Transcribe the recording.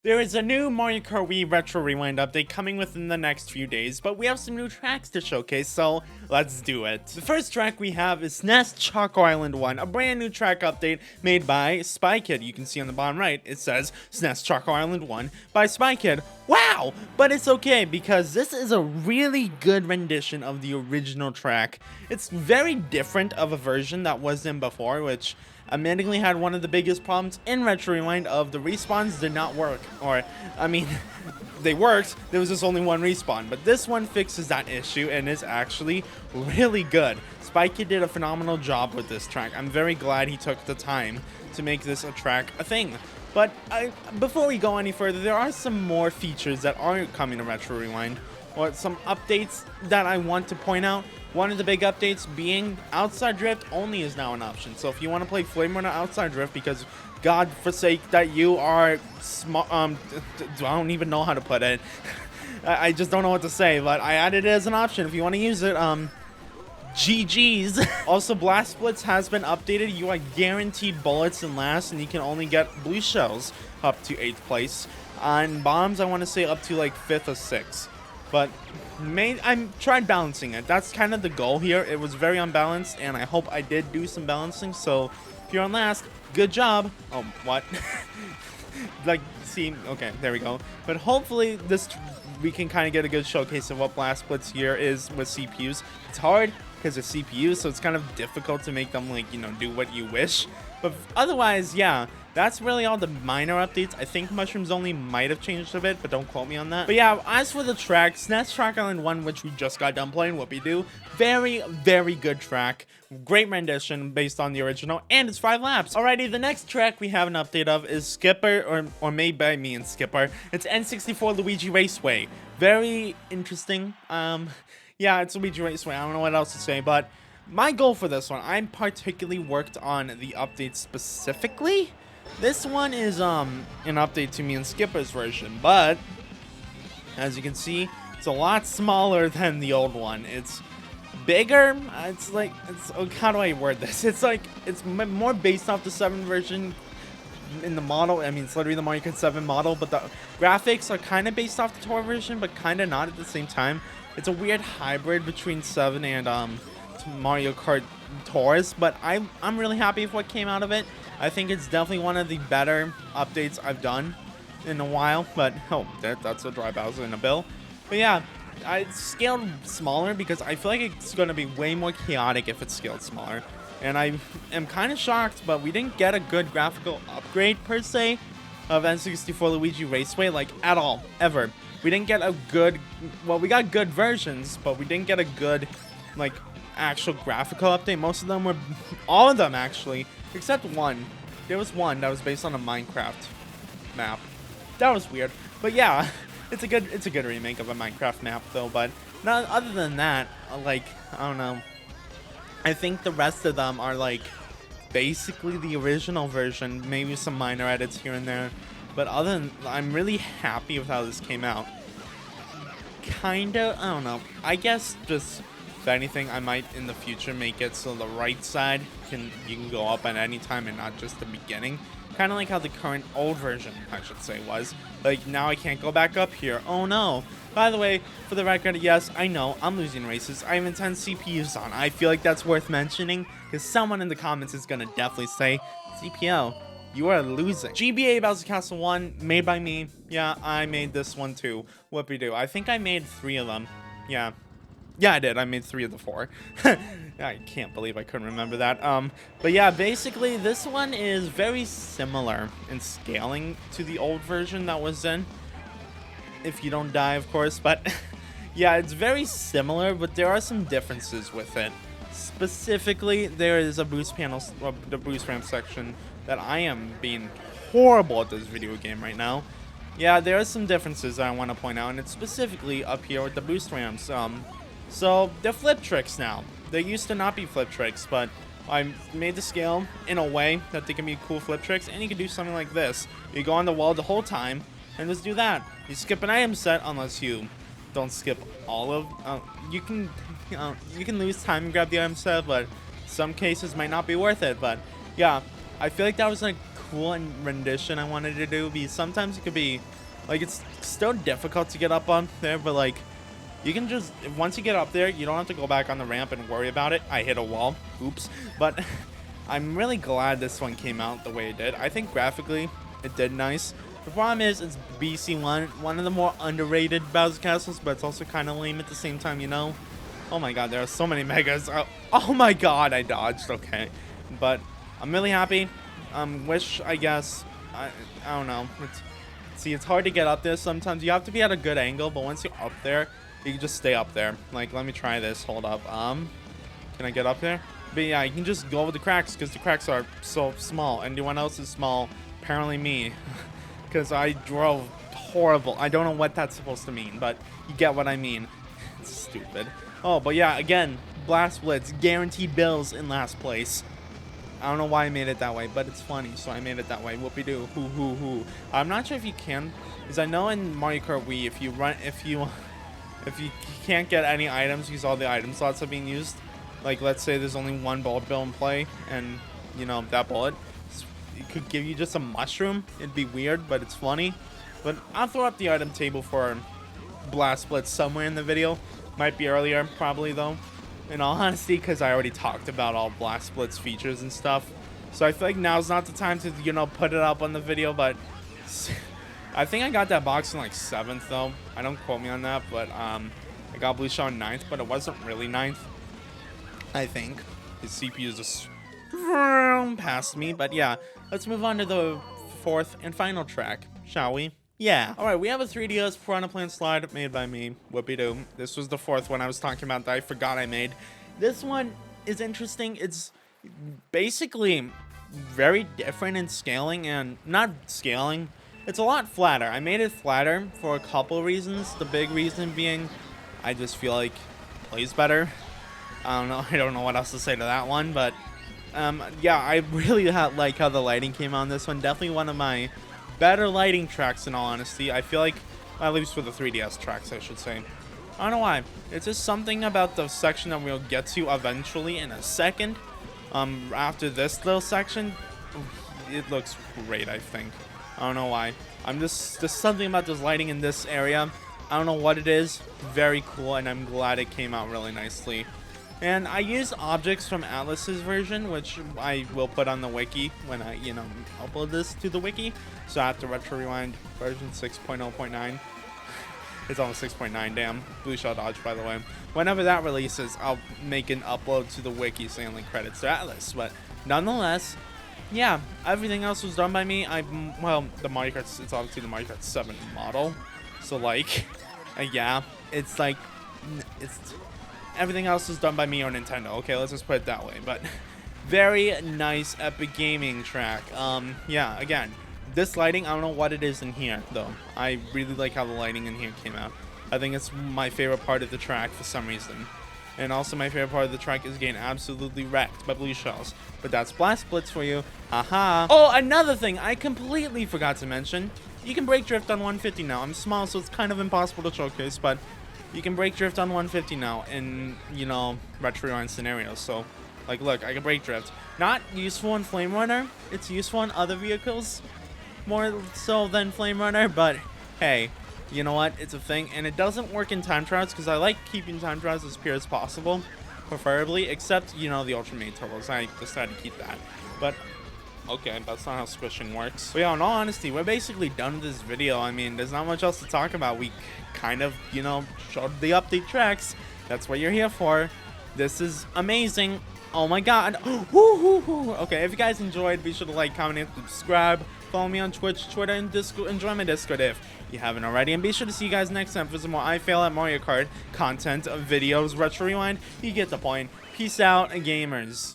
There is a new Mario Kart Wii Retro Rewind update coming within the next few days, but we have some new tracks to showcase, so let's do it. The first track we have is SNES Choco Island 1, a brand new track update made by Spy Kid. You can see on the bottom right, it says SNES Choco Island 1 by Spy Kid. Wow! But it's okay, because this is a really good rendition of the original track. It's very different of a version that was in before, which admittedly had one of the biggest problems in Retro Rewind of the respawns did not work. Or, I mean, they worked, there was just only one respawn. But this one fixes that issue and is actually really good. Spikey did a phenomenal job with this track. I'm very glad he took the time to make this a track a thing. But before we go any further, there are some more features that aren't coming to Retro Rewind, or some updates that I want to point out. One of the big updates being outside drift only is now an option. So if you want to play Flame Runner outside drift, because God forsake that you are I don't even know how to put it. I just don't know what to say, but I added it as an option if you want to use it. GG's. Also, Blast Blitz has been updated. You are guaranteed bullets in last, and you can only get blue shells up to 8th place. On bombs, I want to say up to like 5th or 6th. But I tried balancing it. That's kind of the goal here. It was very unbalanced, and I hope I did do some balancing. So if you're on last, good job. Oh, what? Like, see, okay, there we go. But hopefully we can kind of get a good showcase of what Blast Blitz here is with CPUs. It's hard because of CPUs, so it's kind of difficult to make them, like, you know, do what you wish. But otherwise, yeah, that's really all the minor updates. I think Mushrooms Only might have changed a bit, but don't quote me on that. But yeah, as for the track, SNES Track Island 1, which we just got done playing, whoopie-doo, very, very good track. Great rendition based on the original, and it's 5 laps. Alrighty, the next track we have an update of is Skipper, or made by me and Skipper. It's N64 Luigi Raceway. Very interesting. Yeah, it's Luigi Raceway. I don't know what else to say, but my goal for this one, I particularly worked on the update specifically. This one is an update to me and Skipper's version, but as you can see, it's a lot smaller than the old one. It's bigger. How do I word this? It's more based off the 7 version in the model. I mean, it's literally the Mario Kart 7 model, but the graphics are kind of based off the Tour version, but kind of not at the same time. It's a weird hybrid between 7 and Mario Kart Tours, but I'm really happy with what came out of it. I think it's definitely one of the better updates I've done in a while, but oh, that's a dry Bowser in a bill. But yeah, I scaled smaller because I feel like it's going to be way more chaotic if it's scaled smaller. And I am kind of shocked, but we didn't get a good graphical upgrade per se of N64 Luigi Raceway, like at all, ever. We didn't get a good, well, we got good versions, but we didn't get a good, like, actual graphical update. Most of them were, all of them actually, except one. There was one that was based on a Minecraft map. That was weird, but yeah, it's a good remake of a Minecraft map though. But not other than that, like, I don't know. I think the rest of them are like basically the original version, maybe some minor edits here and there. But other than, I'm really happy with how this came out. Kinda, I don't know. I guess just, if anything, I might in the future make it so the right side you can go up at any time and not just the beginning. Kind of like how the current old version, I should say, was. Like, now I can't go back up here. Oh no. By the way, for the record, yes, I know, I'm losing races. I have 10 CPUs on. I feel like that's worth mentioning, because someone in the comments is going to definitely say, CPO, you are losing. GBA Bowser Castle 1, made by me. Yeah, I made this one too. Whoopie-doo. I think I made 3 of them. Yeah. Yeah, I did. I made 3 of the 4. I can't believe I couldn't remember that. But yeah, basically, this one is very similar in scaling to the old version that was in. If you don't die, of course. But yeah, it's very similar, but there are some differences with it. Specifically, there is a boost panel, the boost ramp section, that I am being horrible at this video game right now. Yeah, there are some differences that I want to point out, and it's specifically up here with the boost ramps. So they're flip tricks now. They used to not be flip tricks, but I made the scale in a way that they can be cool flip tricks, and you can do something like this. You go on the wall the whole time, and just do that. You skip an item set unless you don't skip all of. You can lose time and grab the item set, but some cases might not be worth it. But yeah, I feel like that was a cool rendition I wanted to do, because sometimes it could be, like, it's still difficult to get up on there, but, like, you can just, once you get up there, you don't have to go back on the ramp and worry about it. I hit a wall. Oops. But I'm really glad this one came out the way it did. I think graphically, it did nice. The problem is, it's BC1, one of the more underrated Bowser Castles, but it's also kind of lame at the same time, you know? Oh my god, there are so many megas. Oh my god, I dodged. Okay. But I'm really happy. Wish, I guess, I don't know. See, it's hard to get up there sometimes. You have to be at a good angle, but once you're up there, you can just stay up there. Like, let me try this. Hold up. Can I get up there? But yeah, you can just go over the cracks because the cracks are so small. Anyone else is small? Apparently me. Because I drove horrible. I don't know what that's supposed to mean, but you get what I mean. It's stupid. Oh, but yeah, again, Blast Blitz, guaranteed bills in last place. I don't know why I made it that way, but it's funny, so I made it that way. Whoopie-doo, hoo. I'm not sure if you can, because I know in Mario Kart Wii, if you can't get any items because all the item slots are being used, like let's say there's only one bullet bill in play, and you know that bullet, it could give you just a mushroom. It'd be weird, but it's funny. But I'll throw up the item table for Blast Blitz somewhere in the video. Might be earlier, probably though. In all honesty, because I already talked about all Blast Blitz features and stuff. So I feel like now's not the time to, you know, put it up on the video, but I think I got that box in like 7th though. I don't quote me on that, but I got Blue Shell in 9th, but it wasn't really 9th. I think his CPU just past me, but yeah, let's move on to the 4th and final track, shall we? Yeah. Alright, we have a 3DS Piranha Plant slide made by me. Whoopie-doo. This was the 4th one I was talking about that I forgot I made. This one is interesting. It's basically very different in scaling, and not scaling. It's a lot flatter. I made it flatter for a couple reasons. The big reason being I just feel like it plays better. I don't know what else to say to that one, but yeah, I really like how the lighting came on this one. Definitely one of my better lighting tracks, in all honesty. I feel like, at least for the 3DS tracks, I should say. I don't know why. It's just something about the section that we'll get to eventually in a second. After this little section, it looks great, I think. I don't know why. There's something about this lighting in this area. I don't know what it is. Very cool, and I'm glad it came out really nicely. And I use objects from Atlas's version, which I will put on the wiki when I, you know, upload this to the wiki. So I have to retro rewind version 6.0.9. It's almost 6.9, damn. Blue Shell Dodge, by the way. Whenever that releases, I'll make an upload to the wiki saying like credits to Atlas. But nonetheless, yeah, everything else was done by me. Well, the Mario Kart, it's obviously the Mario Kart 7 model. So like, yeah, it's like, everything else is done by me or Nintendo. Okay, let's just put it that way. But very nice epic gaming track. Yeah, again, this lighting, I don't know what it is in here though. I really like how the lighting in here came out. I think it's my favorite part of the track for some reason. And also my favorite part of the track is getting absolutely wrecked by blue shells. But that's Blast Blitz for you. Haha. Oh, another thing I completely forgot to mention. You can brake drift on 150 now. I'm small, so it's kind of impossible to showcase, but you can brake drift on 150 now in, you know, retro rewind scenarios. So, like, look, I can brake drift. Not useful in Flame Runner. It's useful in other vehicles, more so than Flame Runner, but hey, you know what? It's a thing, and it doesn't work in time trials because I like keeping time trials as pure as possible, preferably, except, you know, the Ultimate Turbos. I decided to keep that, but okay, that's not how squishing works. But yeah, in all honesty, we're basically done with this video. I mean, there's not much else to talk about. We kind of, you know, showed the update tracks. That's what you're here for. This is amazing. Oh my god. Okay, if you guys enjoyed, be sure to like, comment, and subscribe. Follow me on Twitch, Twitter, and Discord, and join my Discord if you haven't already. And be sure to see you guys next time for some more I Fail at Mario Kart content, videos, retro rewind. You get the point. Peace out, gamers.